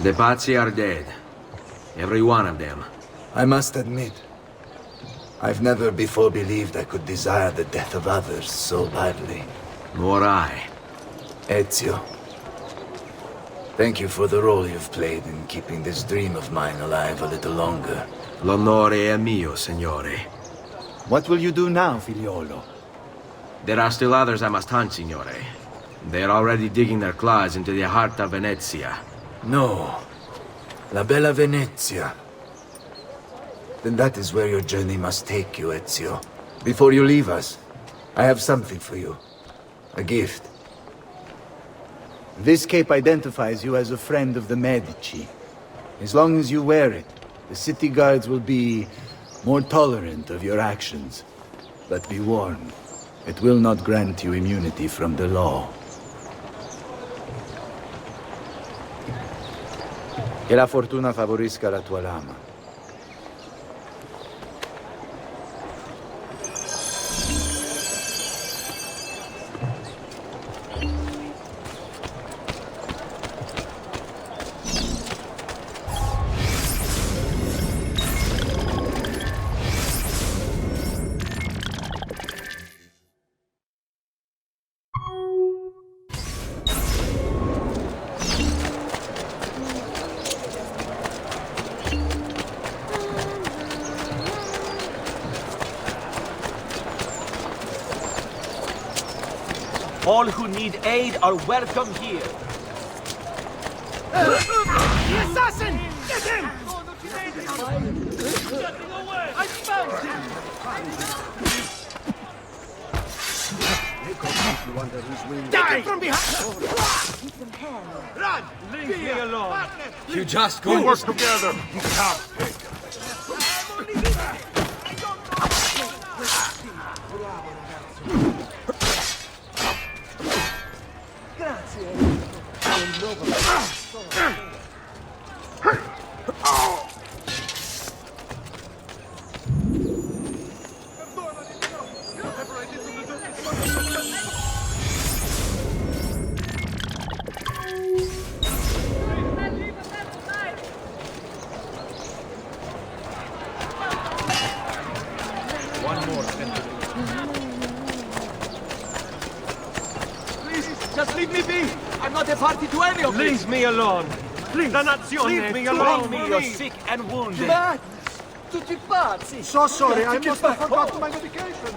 The Pazzi are dead. Every one of them. I must admit, I've never before believed I could desire the death of others so badly. Nor I. Ezio, thank you for the role you've played in keeping this dream of mine alive a little longer. L'onore è mio, signore. What will you do now, figliolo? There are still others I must hunt, signore. They are already digging their claws into the heart of Venezia. No. La bella Venezia. Then that is where your journey must take you, Ezio. Before you leave us, I have something for you. A gift. This cape identifies you as a friend of the Medici. As long as you wear it, the city guards will be more tolerant of your actions. But be warned, it will not grant you immunity from the law. Che la fortuna favorisca la tua lama. All who need aid are welcome here. The assassin! Get him! I found him! Die from behind! Run! Leave me alone. You just go. We work together! Just leave me be! I'm not a party to any of this! Leave me alone! Please! Leave me alone! Bring me your sick and wounded! Tutti pazzi! So sorry, I must have forgotten my medication.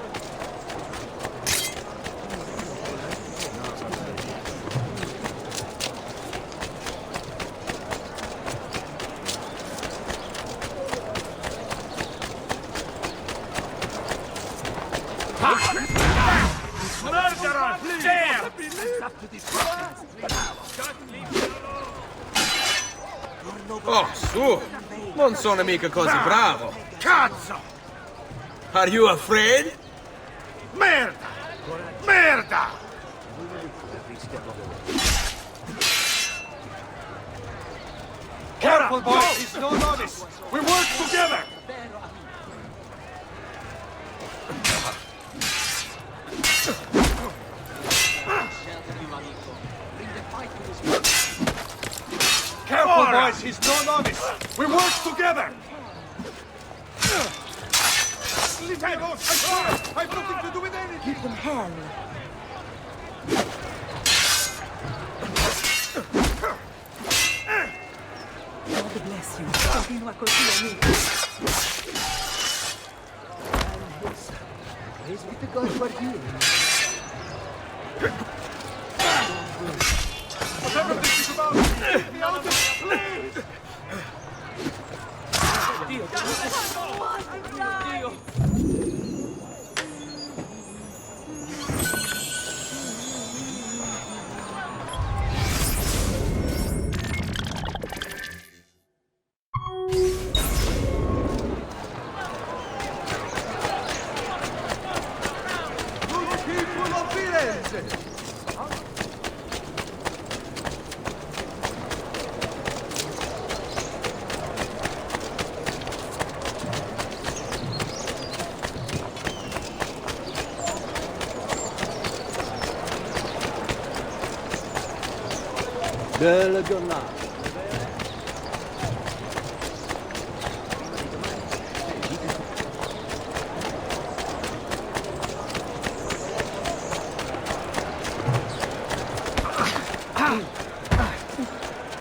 Murderer! There! Oh, su! Non sono mica così bravo. Cazzo! Are you afraid? Merda! Merda! Careful, boys! He's no novice! We work together! Careful, boys! He's no novice! We work together! I've nothing to do with anything! Give them hell. God bless you. Continua così, amico. Praise be to God for you. Whatever this is about, leave me out of this, please! Dio! Dio! Keep triangle of Firenze! Bella giornata.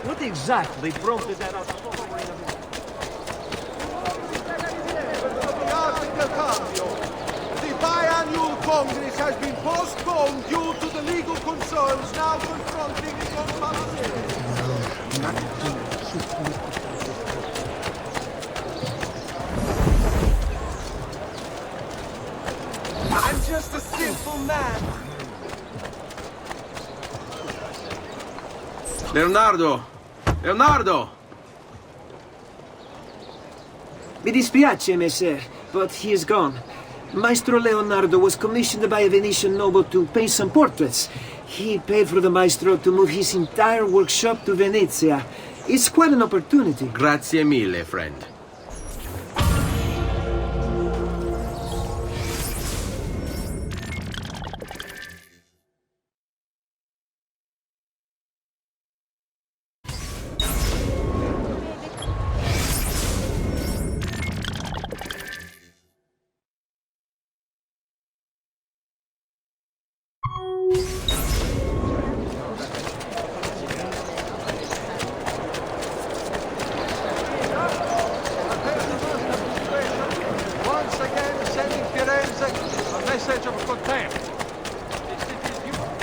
What exactly prompted that outpouring of The biannual Congress has been postponed due to the legal concerns now confronting the Mafia Series. I'm just a simple man. Leonardo! Leonardo! Mi dispiace, messer, but he is gone. Maestro Leonardo was commissioned by a Venetian noble to paint some portraits. He paid for the maestro to move his entire workshop to Venezia. It's quite an opportunity. Grazie mille, friend. Once again, sending Firenze a message of contempt. The city is yours.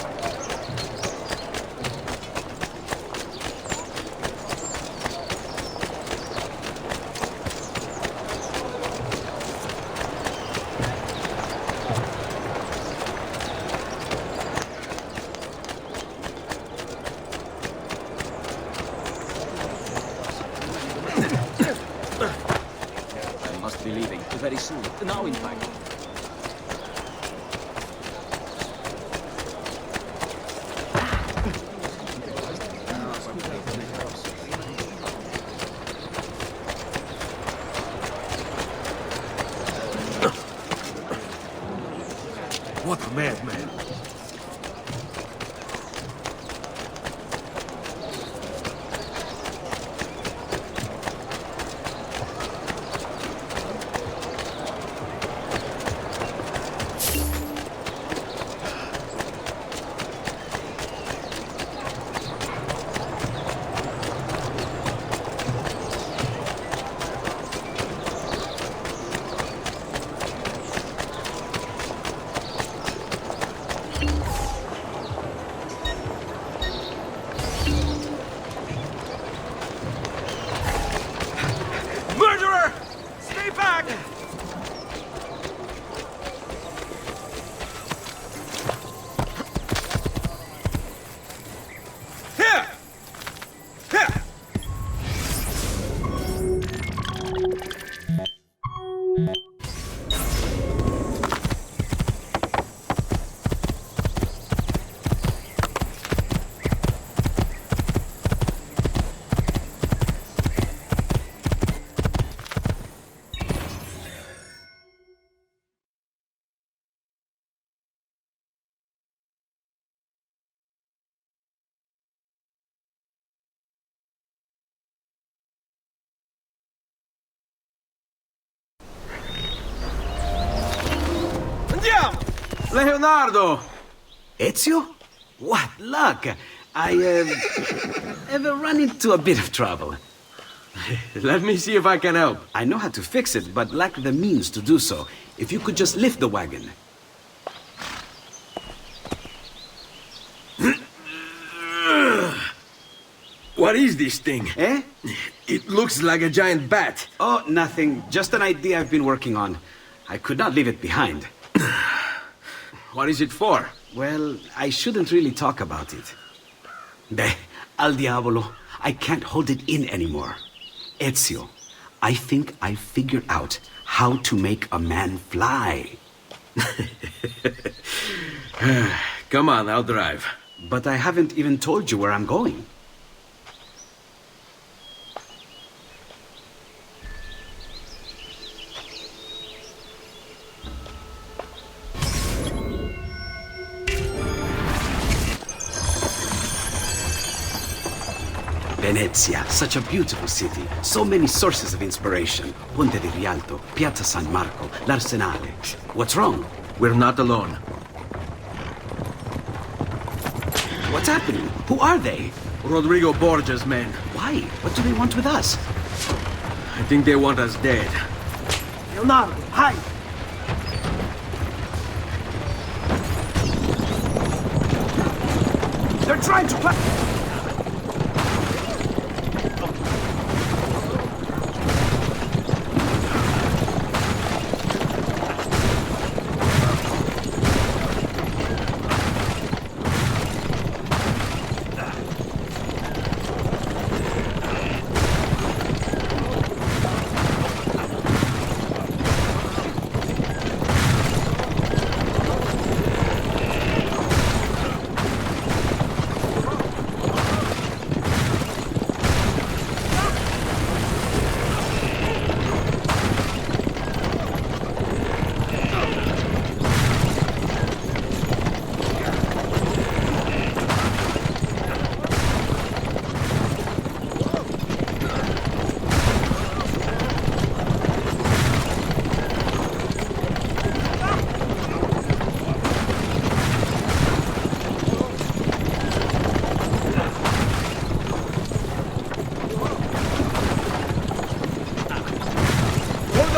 I must be leaving very soon. Now, in fact. What a madman. Murderer! Stay back! Here! Here! Andiamo! Leonardo! Ezio? What luck! I have run into a bit of trouble. Let me see if I can help. I know how to fix it, but lack the means to do so. If you could just lift the wagon. What is this thing? Eh? It looks like a giant bat. Oh, nothing. Just an idea I've been working on. I could not leave it behind. What is it for? Well, I shouldn't really talk about it. Beh, al diavolo. I can't hold it in anymore. Ezio, I think I figured out how to make a man fly. Come on, I'll drive. But I haven't even told you where I'm going. Venezia, such a beautiful city. So many sources of inspiration. Ponte di Rialto, Piazza San Marco, l'Arsenale. What's wrong? We're not alone. What's happening? Who are they? Rodrigo Borgia's men. Why? What do they want with us? I think they want us dead. Leonardo, hide! They're trying to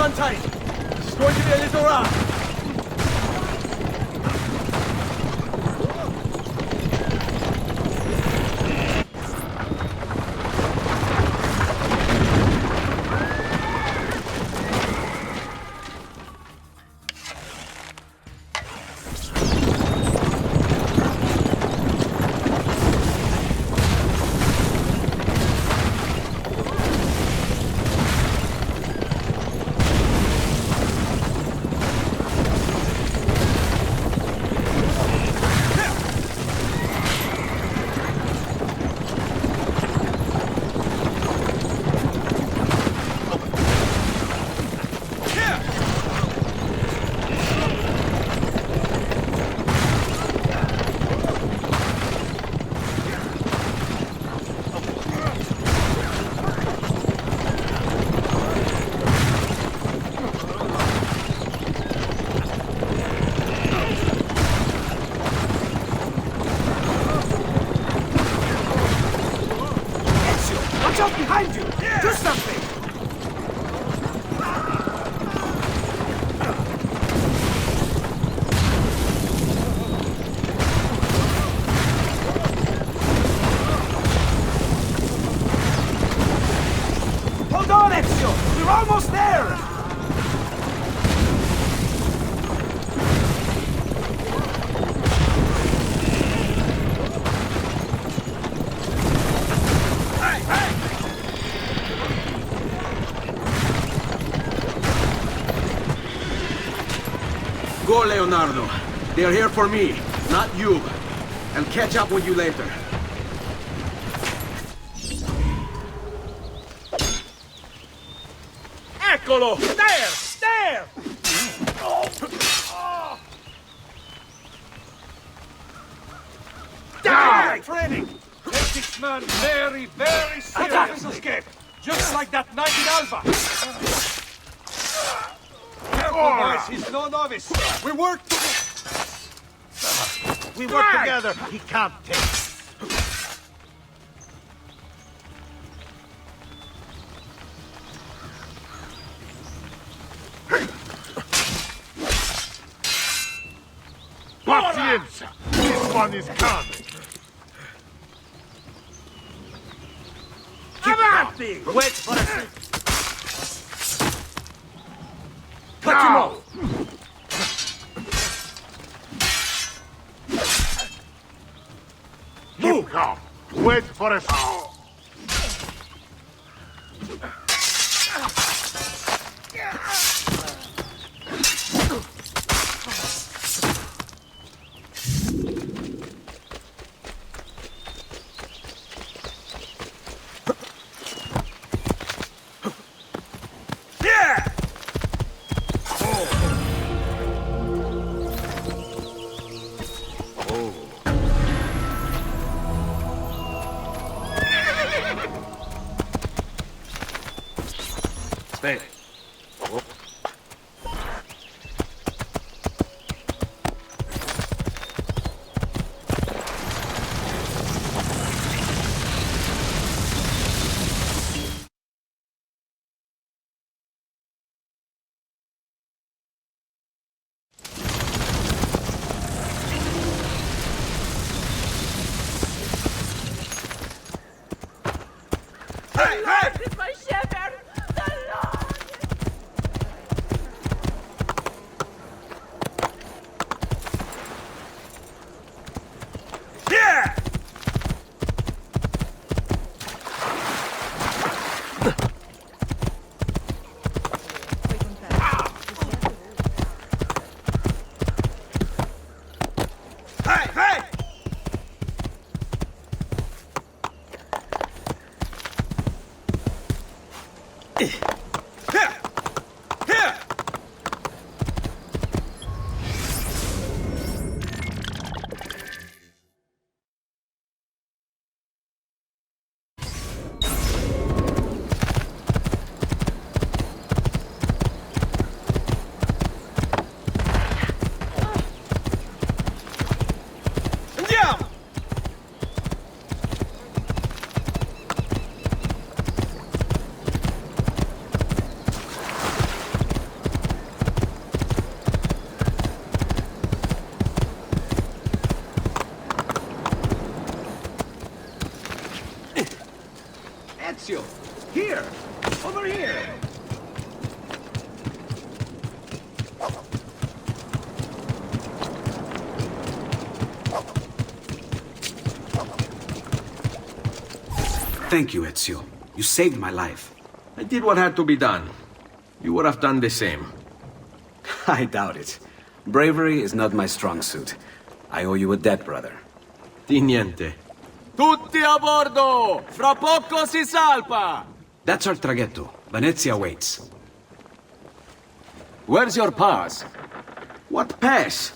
on tight. This is going to be a little rough. Behind you! Do something! Hold on, Ezio! We're almost there! Go, Leonardo. They're here for me, not you. I'll catch up with you later. Eccolo! There! There! Die! Training! Take this man very, very seriously. Escape! Just like that night in Alba! Boys, he's no novice. We work together. He can't take it. Pazienza! This one is coming. Avanti! Wait for a cut him off! Move! Calm. Wait for a... Stay. This is my shepherd, the Lord! Yeah! Hey, hey! Here! Here! Andiamo! Ezio! Here! Over here! Thank you, Ezio. You saved my life. I did what had to be done. You would have done the same. I doubt it. Bravery is not my strong suit. I owe you a debt, brother. Di niente. Tutti a bordo! Fra poco si salpa! That's our traghetto. Venezia waits. Where's your pass? What pass?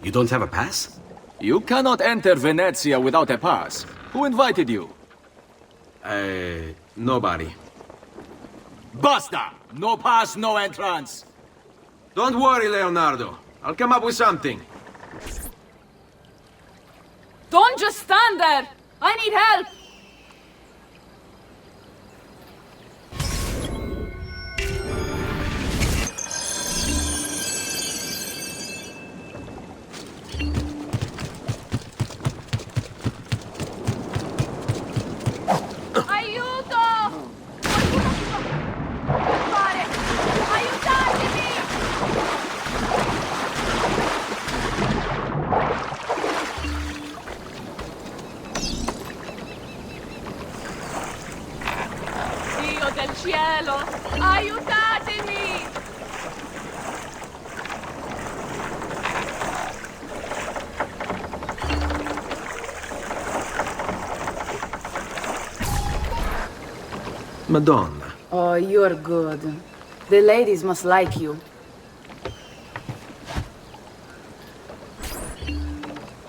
You don't have a pass? You cannot enter Venezia without a pass. Who invited you? Nobody. Basta! No pass, no entrance! Don't worry, Leonardo. I'll come up with something. Don't just stand there! I need help! Aiuto! Fare! Aiutatemi! Dio del cielo! Aiutatemi! Madonna. Oh, you're good. The ladies must like you.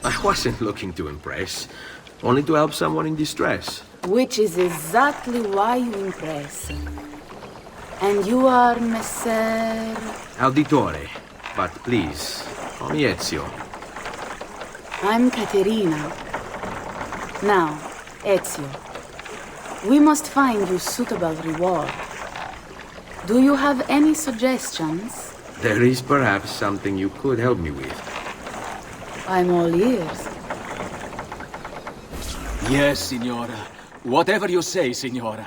I wasn't looking to impress. Only to help someone in distress. Which is exactly why you impress. And you are Messer... Auditore. But please, call me Ezio. I'm Caterina. Now, Ezio. We must find you suitable reward. Do you have any suggestions? There is perhaps something you could help me with. I'm all ears. Yes, signora. Whatever you say, signora.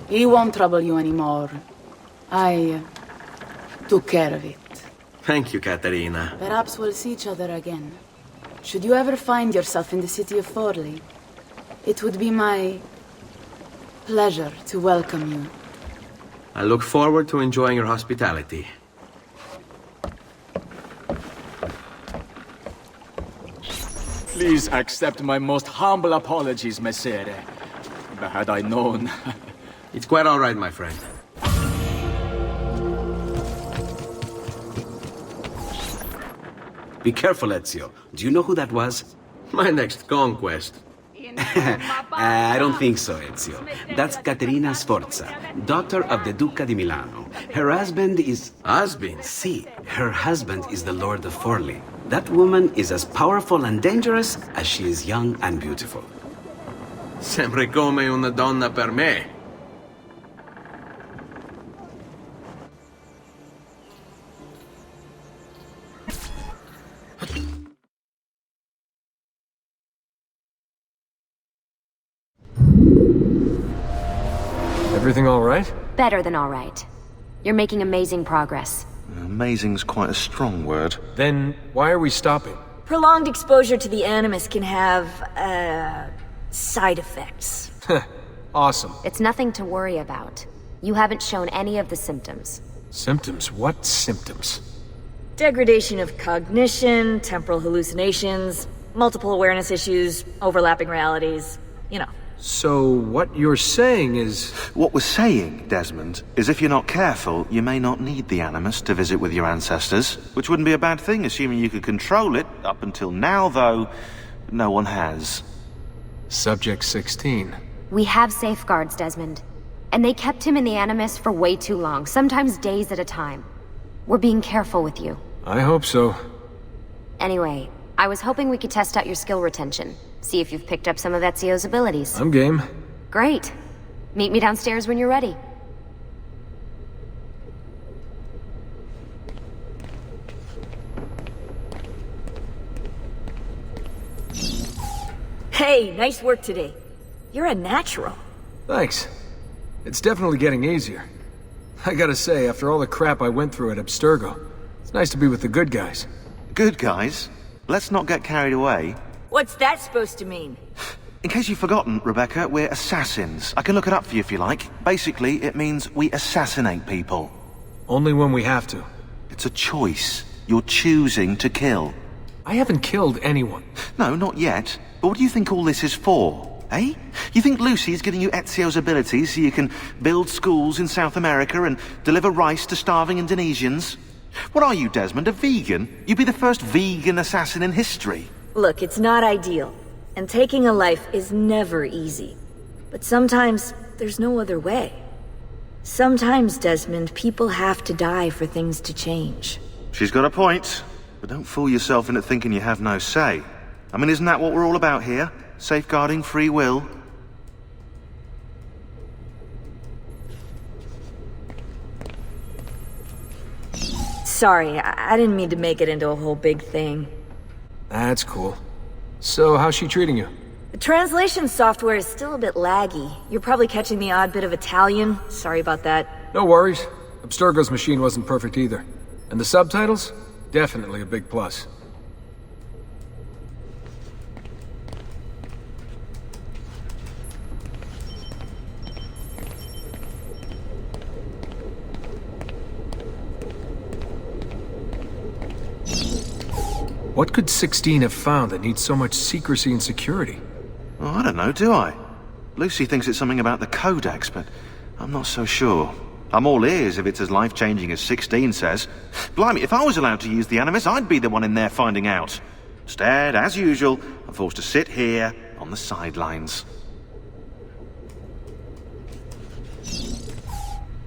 He won't trouble you anymore. I took care of it. Thank you, Caterina. Perhaps we'll see each other again. Should you ever find yourself in the city of Forli, it would be my pleasure to welcome you. I look forward to enjoying your hospitality. Please accept my most humble apologies, Messere. Had I known... It's quite all right, my friend. Be careful, Ezio. Do you know who that was? My next conquest. I don't think so, Ezio. That's Caterina Sforza, daughter of the Duca di Milano. Her husband is... Husband? See, her husband is the Lord of Forli. That woman is as powerful and dangerous as she is young and beautiful. Sempre come una donna per me. Everything all right? Better than all right. You're making amazing progress. Amazing's quite a strong word. Then why are we stopping? Prolonged exposure to the Animus can have, side effects. Awesome. It's nothing to worry about. You haven't shown any of the symptoms. Symptoms? What symptoms? Degradation of cognition, temporal hallucinations, multiple awareness issues, overlapping realities, you know. So what you're saying is... What we're saying, Desmond, is if you're not careful, you may not need the Animus to visit with your ancestors, which wouldn't be a bad thing, assuming you could control it. Up until now, though, no one has. Subject 16. We have safeguards, Desmond. And they kept him in the Animus for way too long, sometimes days at a time. We're being careful with you. I hope so. Anyway, I was hoping we could test out your skill retention. See if you've picked up some of Ezio's abilities. I'm game. Great. Meet me downstairs when you're ready. Hey, nice work today. You're a natural. Thanks. It's definitely getting easier. I gotta say, after all the crap I went through at Abstergo, it's nice to be with the good guys. Good guys? Let's not get carried away. What's that supposed to mean? In case you've forgotten, Rebecca, we're assassins. I can look it up for you if you like. Basically, it means we assassinate people. Only when we have to. It's a choice. You're choosing to kill. I haven't killed anyone. No, not yet. But what do you think all this is for? Eh? You think Lucy's giving you Ezio's abilities so you can build schools in South America and deliver rice to starving Indonesians? What are you, Desmond, a vegan? You'd be the first vegan assassin in history. Look, it's not ideal, and taking a life is never easy. But sometimes, there's no other way. Sometimes, Desmond, people have to die for things to change. She's got a point, but don't fool yourself into thinking you have no say. I mean, isn't that what we're all about here? Safeguarding free will? Sorry, I didn't mean to make it into a whole big thing. That's cool. So, how's she treating you? The translation software is still a bit laggy. You're probably catching the odd bit of Italian. Sorry about that. No worries. Abstergo's machine wasn't perfect either. And the subtitles? Definitely a big plus. What could 16 have found that needs so much secrecy and security? Oh, I don't know, do I? Lucy thinks it's something about the Codex, but I'm not so sure. I'm all ears if it's as life-changing as 16 says. Blimey, if I was allowed to use the Animus, I'd be the one in there finding out. Instead, as usual, I'm forced to sit here on the sidelines.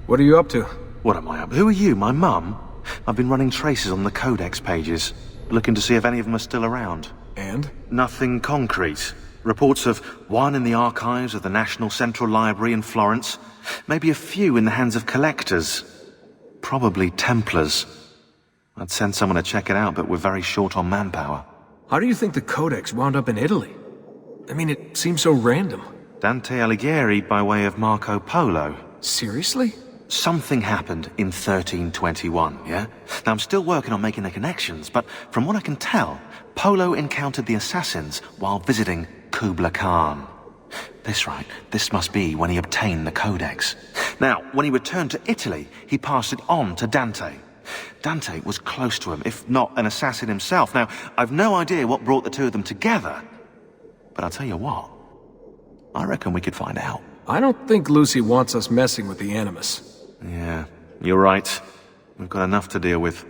What are you up to? What am I up to? Who are you, my mum? I've been running traces on the Codex pages, looking to see if any of them are still around. And? Nothing concrete. Reports of one in the archives of the National Central Library in Florence. Maybe a few in the hands of collectors. Probably Templars. I'd send someone to check it out, but we're very short on manpower. How do you think the Codex wound up in Italy? I mean, it seems so random. Dante Alighieri by way of Marco Polo. Seriously? Something happened in 1321, yeah? Now, I'm still working on making the connections, but from what I can tell, Polo encountered the assassins while visiting Kubla Khan. This must be when he obtained the Codex. Now, when he returned to Italy, he passed it on to Dante. Dante was close to him, if not an assassin himself. Now, I've no idea what brought the two of them together, but I'll tell you what, I reckon we could find out. I don't think Lucy wants us messing with the Animus. Yeah, you're right. We've got enough to deal with.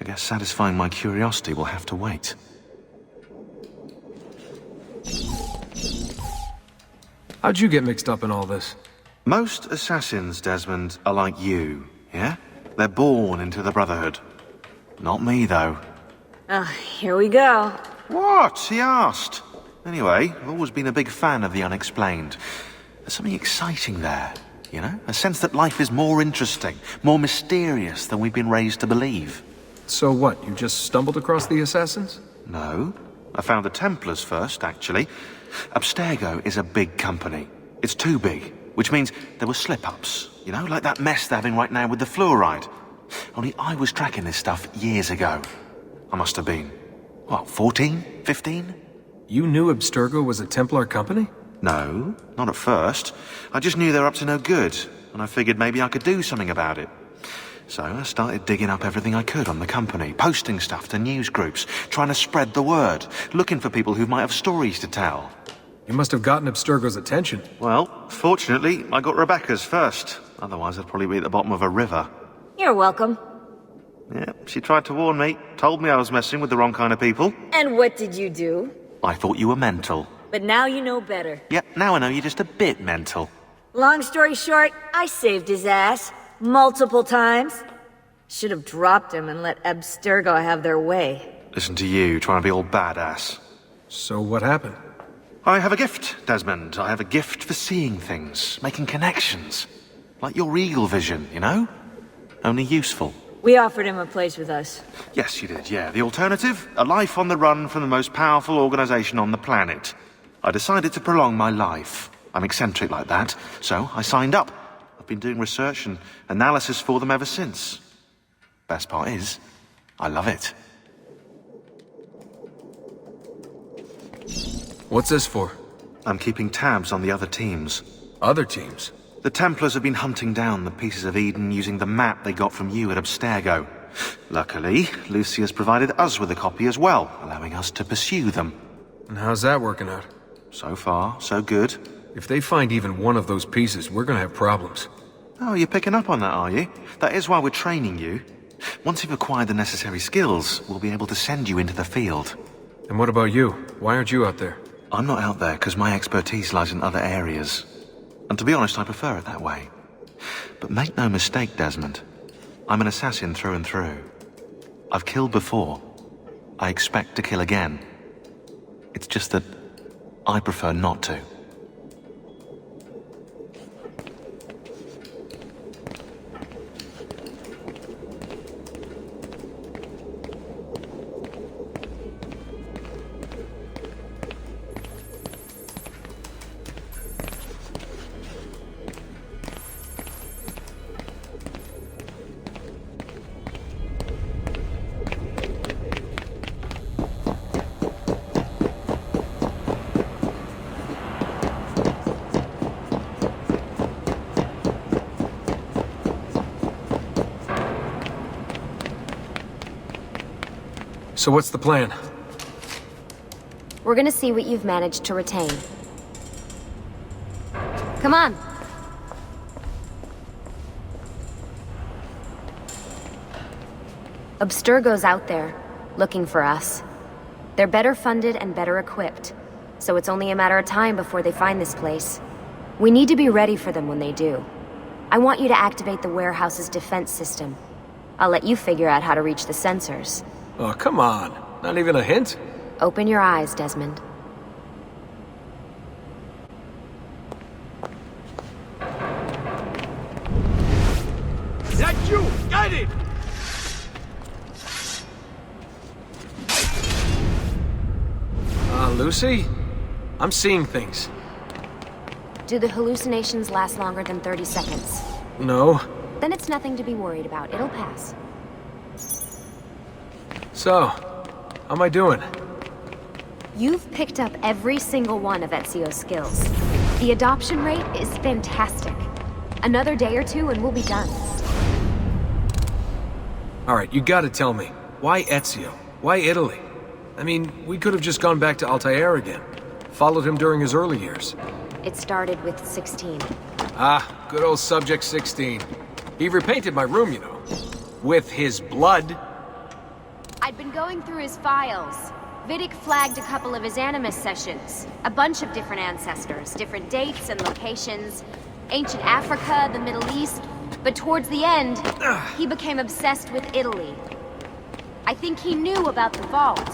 I guess satisfying my curiosity will have to wait. How'd you get mixed up in all this? Most assassins, Desmond, are like you, yeah? They're born into the Brotherhood. Not me, though. Here we go. What? He asked. Anyway, I've always been a big fan of the unexplained. There's something exciting there, you know? A sense that life is more interesting, more mysterious than we've been raised to believe. So what, you just stumbled across the assassins? No. I found the Templars first, actually. Abstergo is a big company. It's too big, which means there were slip-ups, you know, like that mess they're having right now with the fluoride. Only I was tracking this stuff years ago. I must have been, what, 14? 15? You knew Abstergo was a Templar company? No, not at first. I just knew they were up to no good, and I figured maybe I could do something about it. So I started digging up everything I could on the company, posting stuff to news groups, trying to spread the word, looking for people who might have stories to tell. You must have gotten Abstergo's attention. Well, fortunately, I got Rebecca's first. Otherwise, I'd probably be at the bottom of a river. You're welcome. Yeah, she tried to warn me, told me I was messing with the wrong kind of people. And what did you do? I thought you were mental. But now you know better. Yep, now I know you're just a bit mental. Long story short, I saved his ass. Multiple times. Should have dropped him and let Abstergo have their way. Listen to you, trying to be all badass. So what happened? I have a gift, Desmond. I have a gift for seeing things, making connections. Like your eagle vision, you know? Only useful. We offered him a place with us. Yes, you did, yeah. The alternative? A life on the run from the most powerful organization on the planet. I decided to prolong my life. I'm eccentric like that, so I signed up. I've been doing research and analysis for them ever since. Best part is, I love it. What's this for? I'm keeping tabs on the other teams. Other teams? The Templars have been hunting down the pieces of Eden using the map they got from you at Abstergo. Luckily, Lucia's provided us with a copy as well, allowing us to pursue them. And how's that working out? So far, so good. If they find even one of those pieces, we're gonna have problems. Oh, you're picking up on that, are you? That is why we're training you. Once you've acquired the necessary skills, we'll be able to send you into the field. And what about you? Why aren't you out there? I'm not out there because my expertise lies in other areas. And to be honest, I prefer it that way. But make no mistake, Desmond. I'm an assassin through and through. I've killed before. I expect to kill again. It's just that I prefer not to. So what's the plan? We're gonna see what you've managed to retain. Come on! Abstergo's out there, looking for us. They're better funded and better equipped, so it's only a matter of time before they find this place. We need to be ready for them when they do. I want you to activate the warehouse's defense system. I'll let you figure out how to reach the sensors. Oh, come on. Not even a hint? Open your eyes, Desmond. That's you! Got it! Lucy? I'm seeing things. Do the hallucinations last longer than 30 seconds? No. Then it's nothing to be worried about. It'll pass. So, how am I doing? You've picked up every single one of Ezio's skills. The adoption rate is fantastic. Another day or two and we'll be done. Alright, you gotta tell me. Why Ezio? Why Italy? I mean, we could have just gone back to Altair again. Followed him during his early years. It started with 16. Ah, good old Subject 16. He repainted my room, you know. With his blood. I'd been going through his files. Vidic flagged a couple of his Animous sessions. A bunch of different ancestors, different dates and locations. Ancient Africa, the Middle East. But towards the end, he became obsessed with Italy. I think he knew about the vault.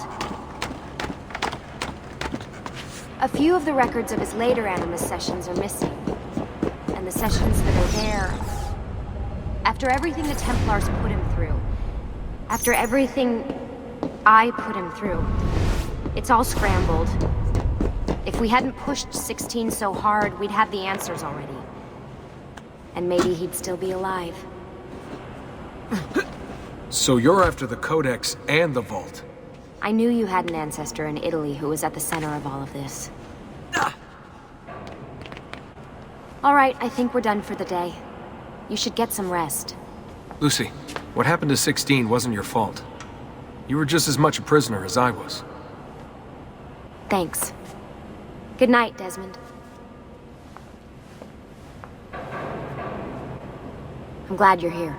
A few of the records of his later Animous sessions are missing. And the sessions that are there... After everything the Templars put him through, after everything I put him through, it's all scrambled. If we hadn't pushed 16 so hard, we'd have the answers already. And maybe he'd still be alive. So you're after the Codex and the Vault? I knew you had an ancestor in Italy who was at the center of all of this. All right, I think we're done for the day. You should get some rest. Lucy, what happened to 16 wasn't your fault. You were just as much a prisoner as I was. Thanks. Good night, Desmond. I'm glad you're here.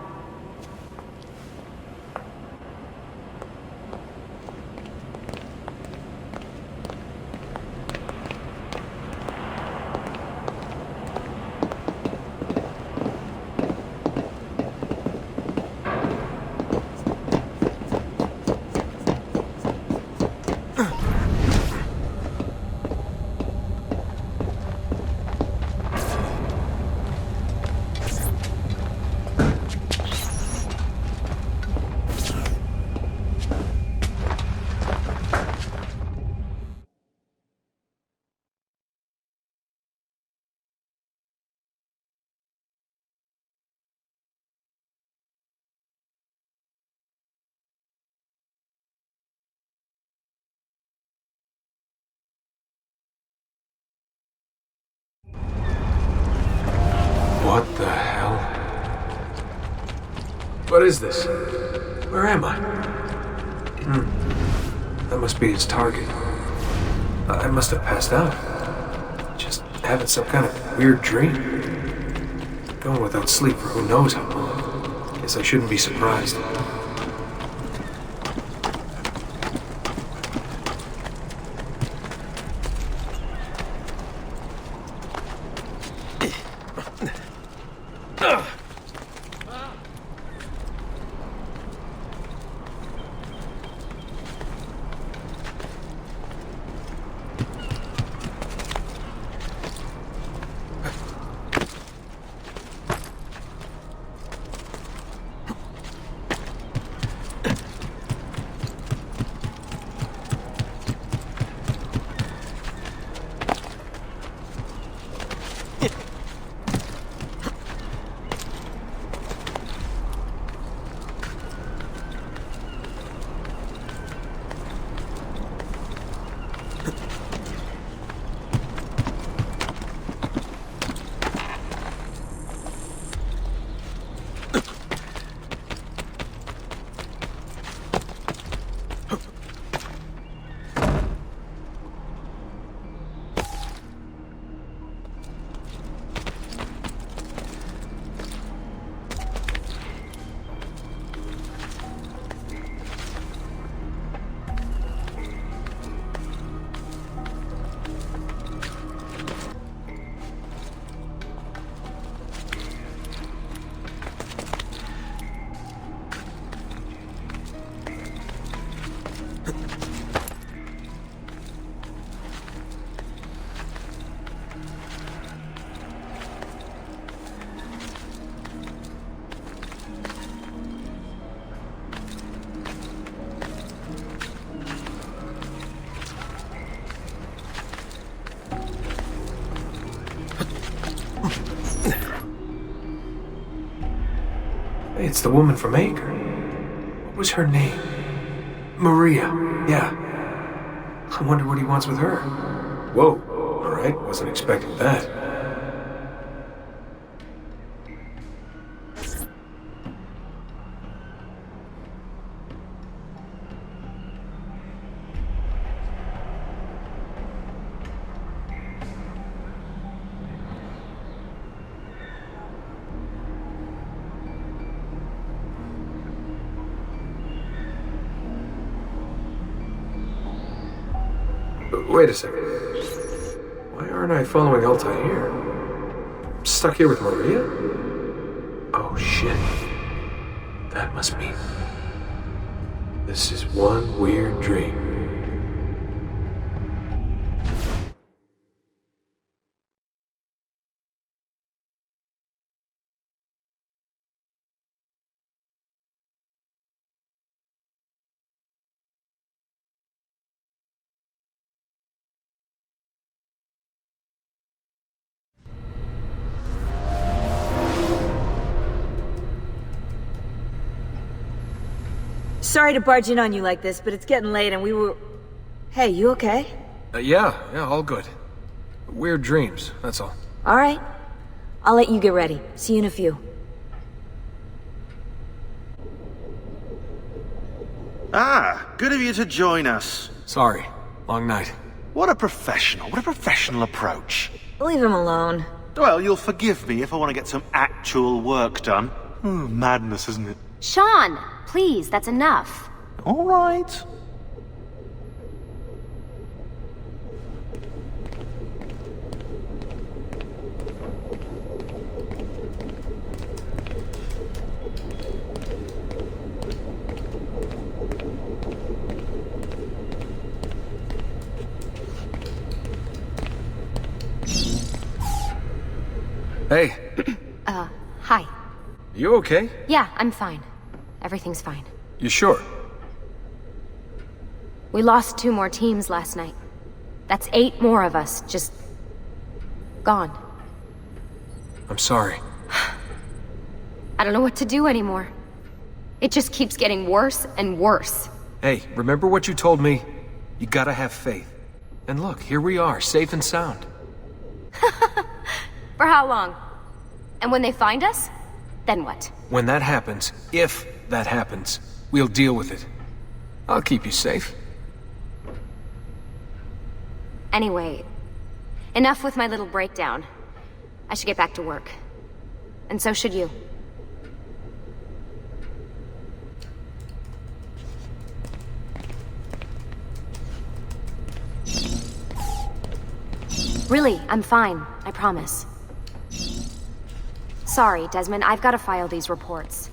What the hell? What is this? Where am I? That must be its target. I must have passed out. Just having some kind of weird dream. Going without sleep for who knows how long. Guess I shouldn't be surprised. Hey, it's the woman from Acre. What was her name? Maria. Yeah. I wonder what he wants with her. Whoa. Alright, wasn't expecting that. Wait a second. Why aren't I following Altair? I'm stuck here with Maria? Oh shit. That must mean... this is one weird dream. Sorry to barge in on you like this, but it's getting late and we were... Hey, you okay? Yeah, all good. Weird dreams, that's all. Alright. I'll let you get ready. See you in a few. Ah, good of you to join us. Sorry, long night. What a professional approach. Leave him alone. Well, you'll forgive me if I want to get some actual work done. Madness, isn't it? Sean, please, that's enough. All right. Hey. Hi. You okay? Yeah, I'm fine. Everything's fine. You sure? We lost 2 more teams last night. That's 8 more of us, just... gone. I'm sorry. I don't know what to do anymore. It just keeps getting worse and worse. Hey, remember what you told me? You gotta have faith. And look, here we are, safe and sound. For how long? And when they find us, then what? When that happens, if that happens, we'll deal with it. I'll keep you safe. Anyway, enough with my little breakdown. I should get back to work. And so should you. Really, I'm fine. I promise. Sorry, Desmond, I've got to file these reports.